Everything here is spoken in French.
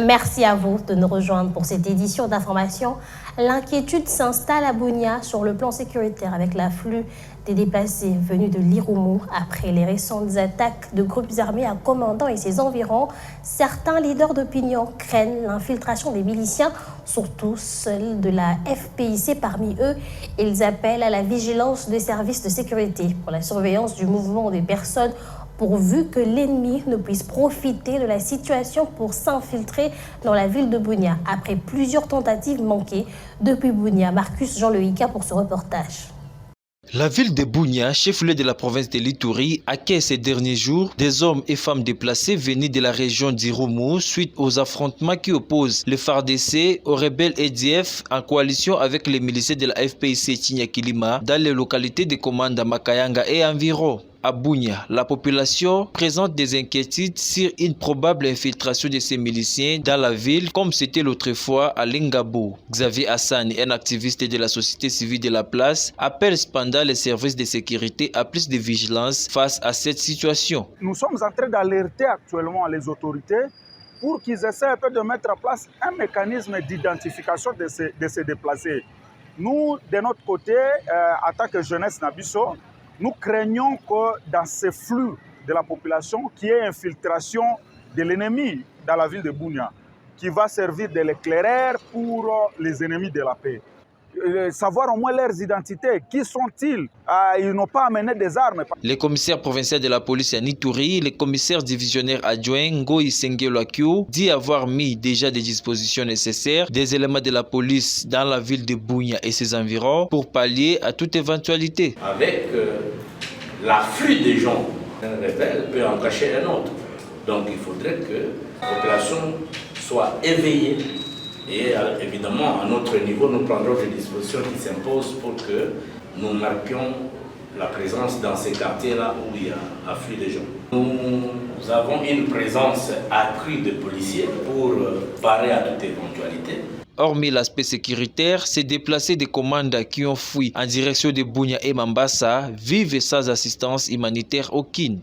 Merci à vous de nous rejoindre pour cette édition d'information. L'inquiétude s'installe à Bunia sur le plan sécuritaire avec l'afflux des déplacés venus de l'Irumu après les récentes attaques de groupes armés à Commandant et ses environs. Certains leaders d'opinion craignent l'infiltration des miliciens, surtout ceux de la FPIC parmi eux. Ils appellent à la vigilance des services de sécurité pour la surveillance du mouvement des personnes, pourvu que l'ennemi ne puisse profiter de la situation pour s'infiltrer dans la ville de Bunia. Après plusieurs tentatives manquées depuis Bunia, Marcus Jean Leïka pour ce reportage. La ville de Bunia, chef-lieu de la province de l'Ituri, accueille ces derniers jours des hommes et femmes déplacés venus de la région d'Irumu suite aux affrontements qui opposent les FARDC aux rebelles EDF en coalition avec les miliciens de la FPIC Chinyakilima dans les localités de Komanda, Makayanga et environ. À Bunia, la population présente des inquiétudes sur une probable infiltration de ces miliciens dans la ville, comme c'était l'autre fois à Lingabo. Xavier Hassan, un activiste de la société civile de la place, appelle cependant les services de sécurité à plus de vigilance face à cette situation. Nous sommes en train d'alerter actuellement les autorités pour qu'ils essaient un peu de mettre en place un mécanisme d'identification de ces déplacés. Nous, de notre côté, en tant que jeunesse Nabiso, nous craignons que dans ce flux de la population, qu'il y ait infiltration de l'ennemi dans la ville de Bunia, qui va servir de l'éclaireur pour les ennemis de la paix. Savoir au moins leurs identités. Qui sont-ils? Ils n'ont pas amené des armes. Le commissaire provincial de la police à Ituri, le commissaire divisionnaire adjoint Ngoï Sengelakio, dit avoir mis déjà des dispositions nécessaires, des éléments de la police dans la ville de Bunia et ses environs pour pallier à toute éventualité. Avec l'afflux des gens, un rebelle peut en cacher un autre. Donc il faudrait que la population soit éveillée. Et évidemment, à notre niveau, nous prendrons des dispositions qui s'imposent pour que nous marquions la présence dans ces quartiers-là où il y a afflux de gens. Nous avons une présence accrue de policiers pour parer à toute éventualité. Hormis l'aspect sécuritaire, ces déplacés des commandes qui ont fui en direction de Bunia et Mambasa vivent sans assistance humanitaire aucune.